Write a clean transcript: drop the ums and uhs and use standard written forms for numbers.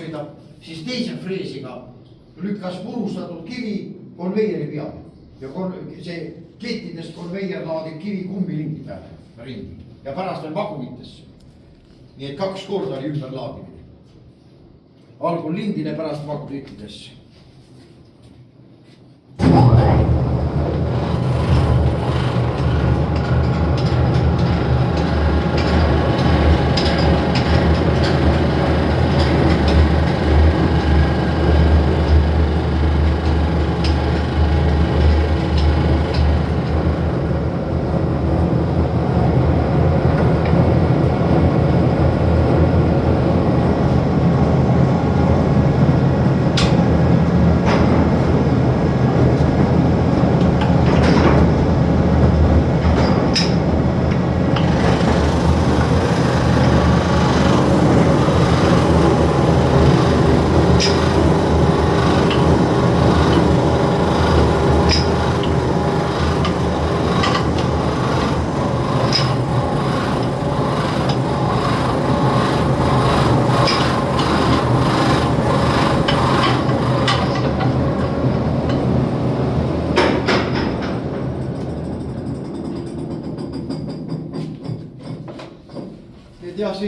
sõidab, siis teise freesiga lükkas purustatud kivi konveieri peale. Ja see kettidest konveier laadib kivi kummilingi peale ringi ja pärast veel vagunitesse. nii et 2 korda oli ümberlaadimine. algul lindile, pärast vagunitesse. Ja siis